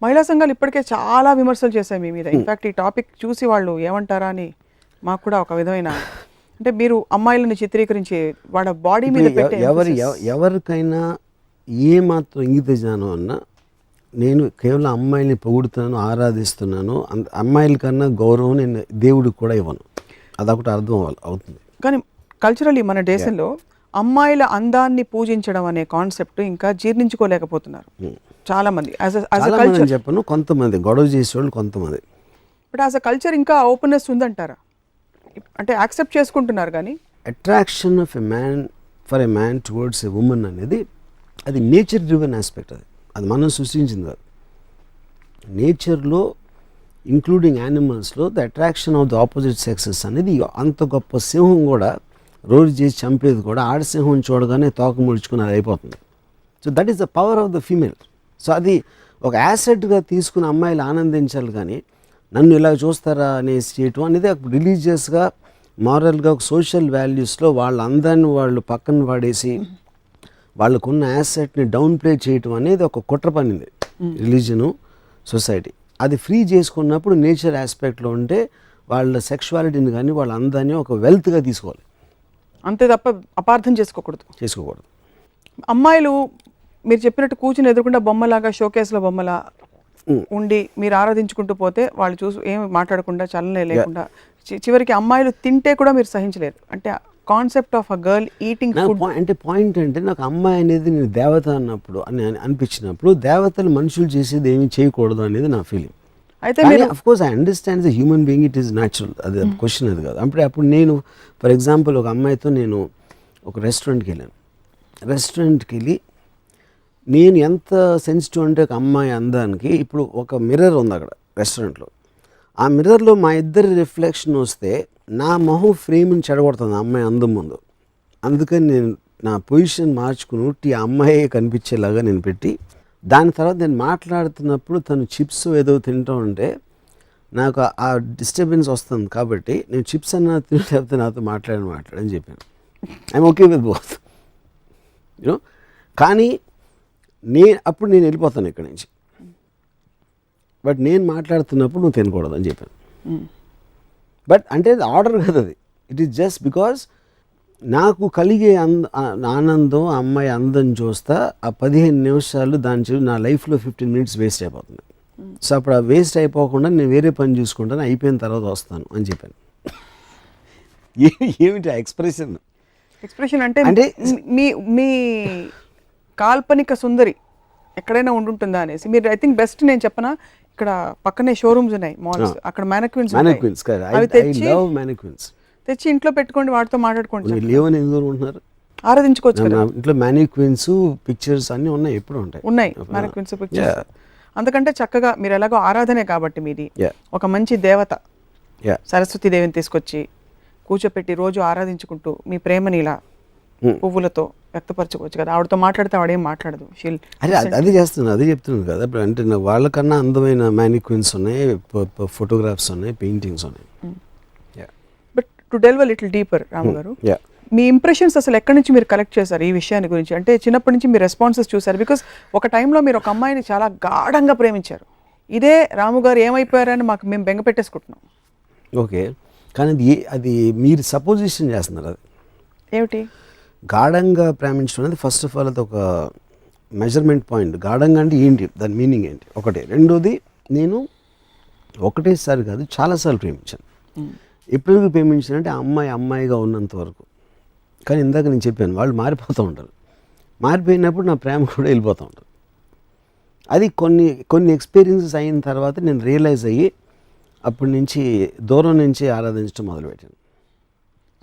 మహిళా సంఘాలు ఇప్పటికే చాలా విమర్శలు చేశాయి మీ మీద. ఇన్ఫాక్ట్ ఈ టాపిక్ చూసి వాళ్ళు ఏమంటారా అని మాకు కూడా ఒక విధమైన, అంటే మీరు అమ్మాయిలను చిత్రీకరించి వాళ్ళ బాడీ మీద పెట్టే ఎవరికైనా ఏ మాత్రం ఇంగిత జ్ఞానం అన్నా, నేను కేవలం అమ్మాయిల్ని పొగుడుతున్నాను, ఆరాధిస్తున్నాను, అమ్మాయిల కన్నా గౌరవం నేను దేవుడికి కూడా ఇవ్వను, అదొకటి అర్థం అవుతుంది. కానీ కల్చరల్లీ మన దేశంలో అమ్మాయిల అందాన్ని పూజించడం అనే కాన్సెప్ట్ ఇంకా జీర్ణించుకోలేకపోతున్నారు చాలా మంది. చెప్పను, కొంతమంది గొడవ చేసేవాళ్ళు కొంతమంది. బట్ యాజ్ అ కల్చర్ ఇంకా ఓపెన్నెస్ ఉందంటారా? అంటే యాక్సెప్ట్ చేసుకుంటున్నారు కానీ attraction of a man for a man towards a women అనేది అది నేచర్ డ్రివెన్ ఆస్పెక్ట్. అది మనం సృష్టించింది కాదు. నేచర్లో ఇంక్లూడింగ్ యానిమల్స్లో the attraction of the opposite sexes అనేది, అంత గొప్ప సింహం కూడా రోజు చేసి చంపేది కూడా ఆడసింహం చూడగానే తోక ముడుచుకుని అది అయిపోతుంది. So that is the power of the female. So అది ఒక యాసెట్గా తీసుకుని అమ్మాయిలు ఆనందించాలి, కానీ నన్ను ఇలా చూస్తారా అనేసి చేయటం అనేది రిలీజియస్గా, మారల్గా, ఒక సోషల్ వాల్యూస్లో వాళ్ళ అందాన్ని వాళ్ళు పక్కన పడేసి వాళ్ళకున్న యాసెట్ని డౌన్ ప్లే చేయటం అనేది ఒక కుట్ర పనింది రిలీజను, సొసైటీ. అది ఫ్రీ చేసుకున్నప్పుడు నేచర్ ఆస్పెక్ట్లో ఉంటే వాళ్ళ సెక్షువాలిటీని కానీ వాళ్ళ అందాన్ని ఒక వెల్త్గా తీసుకోవాలి, అంతే తప్ప అపార్థం చేసుకోకూడదు. అమ్మాయిలు మీరు చెప్పినట్టు కూర్చుని ఎదురుకుండా బొమ్మలాగా, షోకేస్లో బొమ్మలా ఉండి మీరు ఆరాధించుకుంటూ పోతే వాళ్ళు చూసి ఏమి మాట్లాడకుండా, చలనే లేకుండా, చివరికి అమ్మాయిలు తింటే కూడా మీరు సహించలేరు. అంటే concept of a girl eating food అంటే పాయింట్ అంటే, నాకు అమ్మాయి అనేది నేను దేవత అన్నప్పుడు అని అనిపించినప్పుడు, దేవతలు మనుషులు చేసేది ఏమి చేయకూడదు అనేది నా ఫీలింగ్. అయితే of course I understand the human being, it is natural, అది క్వశ్చన్ అది కాదు. అప్పుడు నేను ఫర్ ఎగ్జాంపుల్ ఒక అమ్మాయితో నేను ఒక రెస్టారెంట్కి వెళ్ళాను. రెస్టారెంట్కి వెళ్ళి నేను ఎంత సెన్సిటివ్ అంటే, ఒక అమ్మాయి అందానికి, ఇప్పుడు ఒక మిర్రర్ ఉంది అక్కడ రెస్టారెంట్లో, ఆ మిర్రర్లో మా ఇద్దరి రిఫ్లెక్షన్ వస్తే నా మొహం ఫ్రేమ్ని చెడగొడుతుంది ఆ అమ్మాయి అందం ముందు. అందుకని నేను నా పొజిషన్ మార్చుకుని ఆ అమ్మాయి కనిపించేలాగా నేను పెట్టి, దాని తర్వాత నేను మాట్లాడుతున్నప్పుడు తను చిప్స్ ఏదో తింటూ ఉంటే నాకు ఆ డిస్టర్బెన్స్ వస్తుంది, కాబట్టి నేను చిప్స్ అన్నా తింటే నాతో మాట్లాడని చెప్పాను. I'm okay with both you know. కానీ అప్పుడు నేను వెళ్ళిపోతాను ఇక్కడి నుంచి, బట్ నేను మాట్లాడుతున్నప్పుడు నువ్వు తినకూడదు అని చెప్పాను. బట్ అంటే ఆర్డర్ కదా అది, ఇట్ ఈస్ జస్ట్ బికాజ్ నాకు కలిగే ఆనందం, ఆ అమ్మాయి అందం చూస్తా, ఆ 15 నిమిషాలు దాని చెప్పి నా లైఫ్లో 15 మినిట్స్ వేస్ట్ అయిపోతుంది. సో అప్పుడు ఆ వేస్ట్ అయిపోకుండా నేను వేరే పని చూసుకుంటాను, అయిపోయిన తర్వాత వస్తాను అని చెప్పాను. ఏమిటి ఆ ఎక్స్ప్రెషన్ అంటే మీ కాల్పనిక సుందరి ఎక్కడైనా ఉంటుందా అనేసి మీరు, ఐ థింక్ బెస్ట్ నేను చెప్పనా, ఇక్కడ పక్కనే షోరూమ్స్ ఉన్నాయి, మాల్స్, అక్కడ మ్యానక్విన్స్ తెచ్చి ఇంట్లో పెట్టుకోండి, వాటితో మాట్లాడుకోండి. లేవని ఎందుకు ఉంటున్నారు, ఆరాధించుకోవచ్చు కదా ఇంట్లో. మ్యానక్విన్స్, పిక్చర్స్ అన్నీ ఉన్నాయి, ఎప్పుడు ఉన్నాయి మ్యానక్విన్స్, పిక్చర్స్. అందుకంటే చక్కగా మీరు ఎలాగో ఆరాధనే కాబట్టి మీది, ఒక మంచి దేవత సరస్వతి దేవిని తీసుకొచ్చి కూర్చోపెట్టి రోజు ఆరాధించుకుంటూ మీ ప్రేమని ఇలా పువ్వులతో వ్యక్తపరచుకోవచ్చు కదా. ఆవిడతో మాట్లాడితే ఆవిడేం మాట్లాడదు. అది చేస్తున్నాను, అదే చెప్తున్నాను కదా. అంటే వాళ్ళకన్నా అందమైన మ్యానిక్విన్స్ ఉన్నాయి, ఫోటోగ్రాఫ్స్ ఉన్నాయి, పెయింటింగ్స్ ఉన్నాయి. But to delve little deeper Ramu garu, మీ ఇంప్రెషన్స్ అసలు ఎక్కడి నుంచి మీరు కలెక్ట్ చేశారు ఈ విషయాన్ని గురించి? అంటే చిన్నప్పటి నుంచి మీ రెస్పాన్సెస్ చూసారు, బికాస్ ఒక టైంలో మీరు ఒక అమ్మాయిని చాలా గాఢంగా ప్రేమించారు. ఇదే రాము గారు ఏమైపోయారని మేము బెంగ పెట్టేసుకుంటున్నాం. ఓకే, కానీ అది మీరు సపోజిషన్ చేస్తున్నారు. అది ఏమిటి గాఢంగా ప్రేమించడం అనేది? ఫస్ట్ ఆఫ్ ఆల్ అది ఒక మెజర్మెంట్ పాయింట్. గాఢంగా అంటే ఏంటి, దాని మీనింగ్ ఏంటి? ఒకటి. రెండోది, నేను ఒకటేసారి కాదు చాలాసార్లు ప్రేమించాను. ఎప్పుడు ప్రేమించానంటే అమ్మాయిగా ఉన్నంత వరకు. కానీ ఇందాక నేను చెప్పాను, వాళ్ళు మారిపోతూ ఉంటారు. మారిపోయినప్పుడు నా ప్రేమ కూడా వెళ్ళిపోతూ ఉంటుంది. అది కొన్ని ఎక్స్పీరియన్సెస్ అయిన తర్వాత నేను రియలైజ్ అయ్యి అప్పటి నుంచి దూరం నుంచి ఆరాధించడం మొదలుపెట్టాను.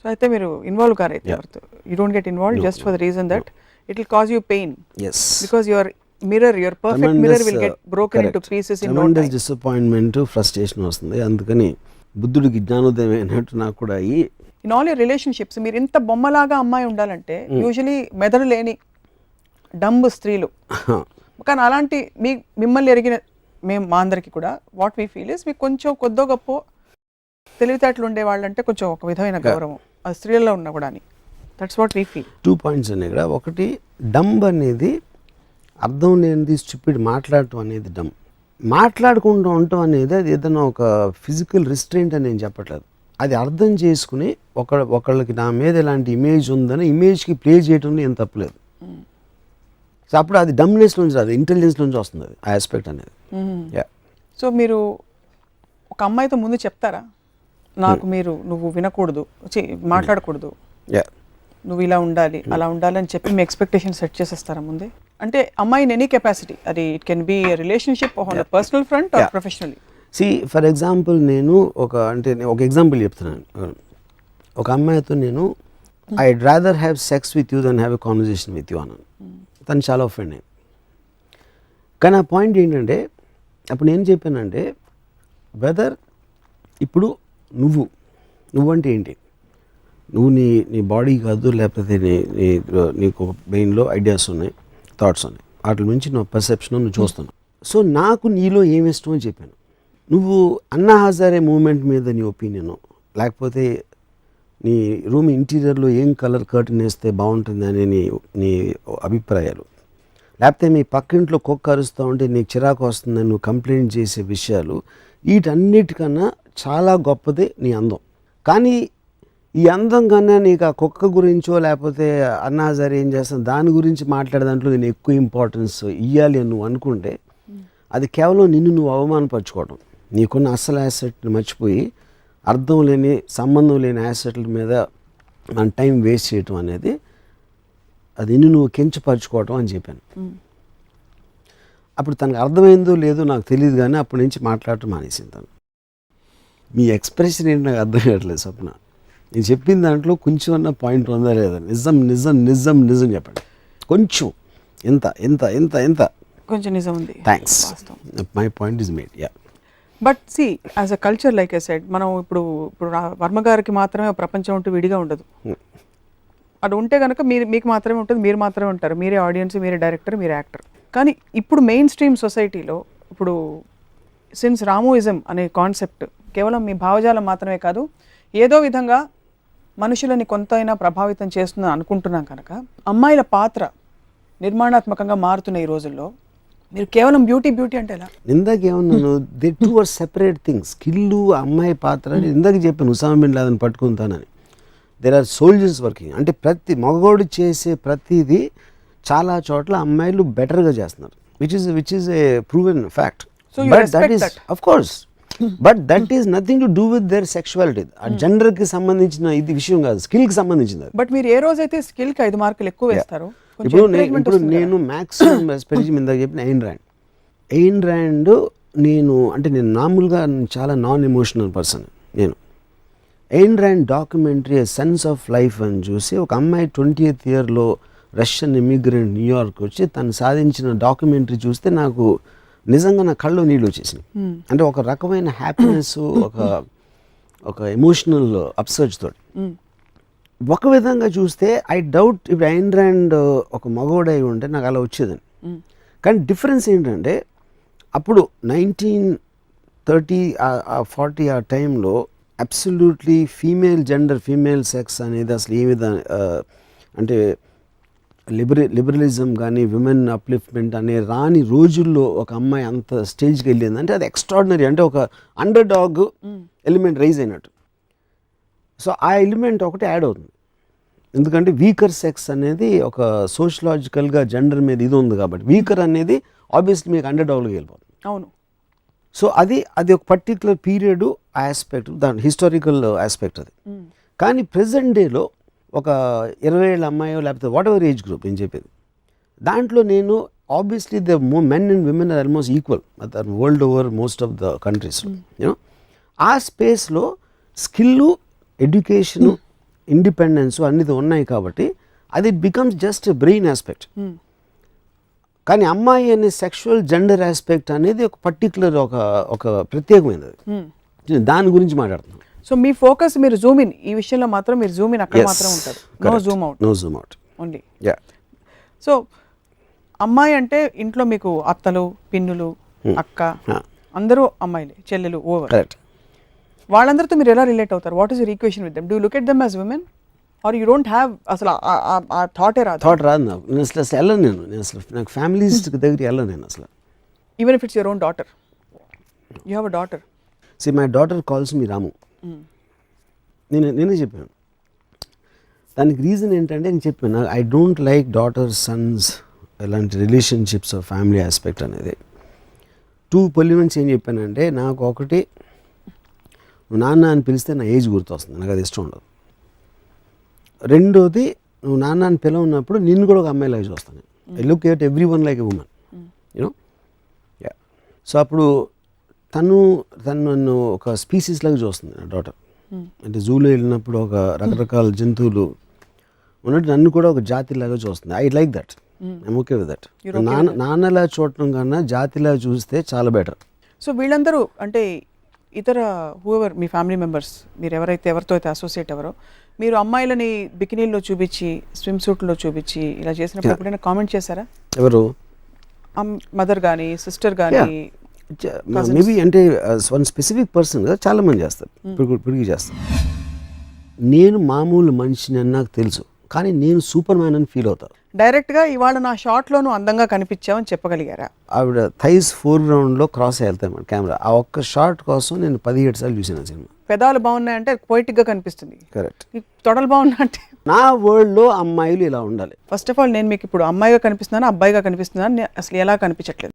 సో అయితే మీరు ఇన్వాల్వ్ కారైతే you don't get involve just for the reason that it will cause you pain. Yes. Because your perfect mirror will get broken into pieces in no time. Disappointment, frustration వస్తుంది. అందుకని బుద్ధుడికి జ్ఞానోదయం అయినట్టు నాకు కూడా అయ్యి, ఇన్ ఆల్ యువర్ రిలేషన్షిప్స్ మీరు ఇంత బొమ్మలాగా అమ్మాయి ఉండాలంటే యూజువలీ మెదడు లేని డంబ్ స్త్రీలు. కానీ అలాంటి మిమ్మల్ని ఎరిగిన మా అందరికి కూడా వాట్ వీ ఫీల్ ఇస్, మీకు కొంచెం కొద్దో గొప్ప తెలివితేటలు ఉండేవాళ్ళంటే కొంచెం ఒక విధమైన గౌరవం ఆ స్త్రీలలో ఉన్నా కూడా అని. That's what we feel. 2 points ఉన్నాయి ఇక్కడ. ఒకటి, డంబ్ అనేది అర్థం లేనిది, స్టూపిడ్ మాట్లాడటం అనేది డంబ్. మాట్లాడుకుంటూ ఉండటం అనేది అది ఏదైనా ఒక ఫిజికల్ రిస్ట్రెయింట్ అని నేను చెప్పట్లేదు. అది అర్థం చేసుకుని ఒకళ్ళకి నా మీద ఇలాంటి ఇమేజ్ ఉందని ఇమేజ్కి ప్లే చేయడంలో ఏం తప్పలేదు. సో అప్పుడు అది డమ్నెస్ నుంచి రాదు, ఇంటెలిజెన్స్ నుంచి వస్తుంది అది ఆ ఆస్పెక్ట్ అనేది. సో మీరు ఒక అమ్మాయితో ముందు చెప్తారా, నాకు నువ్వు వినకూడదు, మాట్లాడకూడదు, నువ్వు ఇలా ఉండాలి అలా ఉండాలి అని చెప్పి మీ ఎక్స్పెక్టేషన్ సెట్ చేసేస్తారా ముందే? అంటే అమ్మాయిని ఎనీ కెపాసిటీ, అది it can be relationship on personal front or professionally. For example నేను ఒక ఎగ్జాంపుల్ చెప్తున్నాను. ఒక అమ్మాయితో నేను I'd rather have sex with you then have a conversation with you అన్నాను. తను చాలా ఒఫెండ్ అయింది. కానీ ఆ పాయింట్ ఏంటంటే అప్పుడు నేను చెప్పానంటే, బ్రదర్ ఇప్పుడు నువ్వంటే ఏంటి, నువ్వు నీ బాడీ కాదు, లేకపోతే నీకు బ్రెయిన్లో ఐడియాస్ ఉన్నాయి, థాట్స్ ఉన్నాయి, వాటి నుంచి నువ్వు పర్సెప్షన్ నువ్వు చూస్తున్నావు. సో నాకు నీలో ఏమి ఇష్టం అని చెప్పాను. నువ్వు అన్నా హజారే మూమెంట్ మీద నీ ఒపీనియను, లేకపోతే నీ రూమ్ ఇంటీరియర్లో ఏం కలర్ కర్టన్ వేస్తే బాగుంటుంది అనే నీ అభిప్రాయాలు, లేకపోతే మీ పక్కింట్లో కుక్క అరుస్తూ ఉంటే నీకు చిరాకు వస్తుందని నువ్వు కంప్లైంట్ చేసే విషయాలు, వీటన్నిటికన్నా చాలా గొప్పదే నీ అందం. కానీ ఈ అందం కన్నా నీకు ఆ కుక్క గురించో లేకపోతే అన్నా హజారే ఏం చేస్తాను దాని గురించి మాట్లాడే దాంట్లో నేను ఎక్కువ ఇంపార్టెన్స్ ఇవ్వాలి అని నువ్వు అనుకుంటే అది కేవలం నిన్ను నువ్వు అవమానపరచుకోవడం. నీకున్న అసలు యాసెట్ని మర్చిపోయి అర్థం లేని సంబంధం లేని యాసెట్ల మీద మన టైం వేస్ట్ చేయటం అనేది అది నువ్వు కించపరచుకోవటం అని చెప్పాను. అప్పుడు తనకు అర్థమైందో లేదో నాకు తెలియదు, కానీ అప్పటి నుంచి మాట్లాడటం మానేసింది తను. మీ ఎక్స్ప్రెషన్ ఏంటి నాకు అర్థం కావట్లేదు స్వప్న. నేను చెప్పిన దాంట్లో కొంచెం అన్న పాయింట్ ఉందా లేదా? నిజం నిజం నిజం నిజం చెప్పండి. కొంచెం ఎంత ఎంత ఎంత ఎంత కొంచెం నిజం ఉంది. Thanks, my point is made. Yeah, but see as a culture like I said, మనం ఇప్పుడు వర్మ గారికి మాత్రమే ప్రపంచం ఉంటూ విడిగా ఉండదు. అది ఉంటే కనుక మీకు మాత్రమే ఉంటుంది, మీరు మాత్రమే ఉంటారు, మీరే ఆడియన్స్, మీరే డైరెక్టర్, మీరే యాక్టర్. కానీ ఇప్పుడు మెయిన్ స్ట్రీమ్ సొసైటీలో ఇప్పుడు సిన్స్ రామోయిజం అనే కాన్సెప్ట్ కేవలం మీ భావజాలం మాత్రమే కాదు, ఏదో విధంగా మనుషులని కొంతైనా ప్రభావితం చేస్తుందని అనుకుంటున్నాం కనుక అమ్మాయిల పాత్ర నిర్మాణాత్మకంగా మారుతున్న ఈ రోజుల్లో మీరు కేవలం బ్యూటీ అంటే ఎలా? ఇందాక ఏమన్నాను, they two are separate things. స్కిల్లు అమ్మాయి పాత్ర ఇందాక చెప్పాను, ఉసామా బిన్ లాదెన్ పట్టుకుంటానని. There are soldiers working. అంటే ప్రతి మగవాడు చేసే ప్రతిదీ చాలా చోట్ల అమ్మాయిలు బెటర్గా చేస్తున్నారు, which is a proven fact. But that is of course, but that is nothing to do with their sexuality. ఆ జెండర్కి సంబంధించిన ఇది విషయం కాదు, స్కిల్కి సంబంధించింది. బట్ మీరు ఏ రోజైతే స్కిల్కి 5 మార్కులు ఎక్కువ వేస్తారో, ఇప్పుడు నేను మ్యాక్సిమం రెస్పెక్ట్ ఇందాక చెప్పిన ఎయిన్ ర్యాండ్ నేను మామూలుగా చాలా నాన్ ఎమోషనల్ పర్సన్. నేను Ayn Rand documentary sense of life అని చూసి ఒక అమ్మాయి 20th ఇయర్లో రష్యన్ ఇమిగ్రెంట్ న్యూయార్క్ వచ్చి తను సాధించిన డాక్యుమెంటరీ చూస్తే నాకు నిజంగా నా కళ్ళు నీళ్ళు వచ్చేసినాయి. అంటే ఒక రకమైన హ్యాపీనెస్, ఒక ఎమోషనల్ అప్సర్జ్ తోటి. ఒక విధంగా చూస్తే ఐ డౌట్ ఇప్పుడు ఎయిన్ ర్యాండ్ ఒక మగవాడై ఉంటే నాకు అలా వచ్చేదని. కానీ డిఫరెన్స్ ఏంటంటే అప్పుడు 1930 40 ఆ టైంలో absolutely female gender, female sex అనేది అసలు ఏ విధంగా అంటే లిబరలిజం కానీ విమెన్ అప్లిఫ్ట్మెంట్ అనే రాని రోజుల్లో ఒక అమ్మాయి అంత స్టేజ్కి వెళ్ళింది అంటే అది ఎక్స్ట్రాడినరీ. అంటే ఒక అండర్ డాగ్ ఎలిమెంట్ రైజ్ అయినట్టు. సో ఆ ఎలిమెంట్ ఒకటి యాడ్ అవుతుంది, ఎందుకంటే వీకర్ సెక్స్ అనేది ఒక సోషలాజికల్గా జెండర్ మీద ఇది ఉంది కాబట్టి వీకర్ అనేది ఆబ్వియస్లీ మీకు అండర్ డాగ్లోకి వెళ్ళిపోతుంది. అవును. సో అది ఒక పర్టిక్యులర్ పీరియడ్ ఆస్పెక్ట్, దాని హిస్టారికల్ ఆస్పెక్ట్ అది. కానీ ప్రెజెంట్ డేలో ఒక 20 ఏళ్ళ అమ్మాయో లేకపోతే వాట్ ఎవర్ ఏజ్ గ్రూప్ నేను చెప్పేది, దాంట్లో నేను obviously the men and women are almost equal world over most of the countries. You know ఆ స్పేస్లో స్కిల్లు, ఎడ్యుకేషను, ఇండిపెండెన్స్ అన్నిది ఉన్నాయి కాబట్టి అది it becomes just brain aspect. కానీ అమ్మాయి అనే సెక్షువల్ జెండర్ ఆస్పెక్ట్ అనేది ఒక పర్టికులర్ ఒక ప్రత్యేకమైనది. దాని గురించి మాట్లాడుతున్నాం. సో మీ ఫోకస్ మీరు జూమ్ ఇన్ ఈ విషయంలో మాత్రం మీరు జూమ్ ఇన్ అక్కడ మాత్రం ఉంటారు, no zoom out only. So అమ్మాయి అంటే ఇంట్లో మీకు అత్తలు, పిన్నులు, అక్క అందరూ అమ్మాయిలే, చెల్లెలు ఓవర్. వాళ్ళందరితో మీరు ఎలా రిలేట్ అవుతారు? What is your equation with them? Do you look at them as women or you don't have అసలు ఆ థాటే రాదు? థాట్ రాదు నాకు. నేను అసలు వెళ్ళను. నేను అసలు నాకు ఫ్యామిలీస్ దగ్గరికి వెళ్ళను నేను అసలు. Even if it's your own daughter? You have a daughter. See my daughter calls me Ramu. నేనే చెప్పాను. దానికి రీజన్ ఏంటంటే నేను చెప్పాను, I don't like daughter sons ఎలాంటి రిలేషన్షిప్స్ ఫ్యామిలీ ఆస్పెక్ట్ అనేది. 2 పొలిమెంట్స్ ఏం చెప్పానంటే, నాకు ఒకటి నువ్వు నాన్న అని పిలిస్తే నా ఏజ్ గుర్తొస్తుంది, నాకు అది ఇష్టం ఉండదు. రెండోది, నువ్వు నాన్న అని పిలవన్నప్పుడు నిన్ను కూడా ఒక అమ్మాయిలాగా చూస్తాను. I look at every one like a women, you know. Yeah. So అప్పుడు తను నన్ను ఒక స్పీసీస్ లాగా చూస్తుంది నా డాటర్. అంటే జూలో వెళ్ళినప్పుడు ఒక రకరకాల జంతువులు ఉన్నట్టు నన్ను కూడా ఒక జాతిలాగా చూస్తుంది. I like that, I'm okay with that. నాన్నలా చూడటం కన్నా జాతిలా చూస్తే చాలా బెటర్. సో వీళ్ళందరూ అంటే ఇతర హూఎవర్ మీ ఫ్యామిలీ మెంబర్స్, మీరు ఎవరితో అయితే అసోసియేట్ ఎవరో, మీరు అమ్మాయిలని బికినీల్లో చూపించి, స్విమ్ సూట్లో చూపించి ఇలా చేసినప్పుడు ఎప్పుడైనా కామెంట్ చేశారా? ఎవరు? మదర్ కానీ, సిస్టర్ కానీ? మేబీ అంటే వన్ స్పెసిఫిక్ పర్సన్ కదా, చాలా మంది చేస్తారు, పిడికి చేస్తారు. నేను మామూలు మనిషిని అని నాకు తెలుసు, కానీ నేను సూపర్ మ్యాన్ అని ఫీల్ అవుతాను. డైరెక్ట్గా ఇవాళ నా షాట్లోనూ అందంగా కనిపించావని చెప్పగలిగారా? ఆవిడ థైస్ ఫోర్గ్రౌండ్లో క్రాస్ వెళ్తాయి మన కెమెరా. ఆ ఒక్క షాట్ కోసం నేను 17 సార్లు చూసాను సినిమా. పెదాలు బాగున్నాయంటే పొయిటిక్గా కనిపిస్తుంది. కరెక్ట్. తొడలు బాగున్నాయంటే నా వరల్డ్లో అమ్మాయిలు ఇలా ఉండాలి. ఫస్ట్ ఆఫ్ ఆల్ నేను మీకు ఇప్పుడు అమ్మాయిగా కనిపిస్తున్నాను, అబ్బాయిగా కనిపిస్తున్నాను, అసలు ఎలా కనిపించట్లేదు.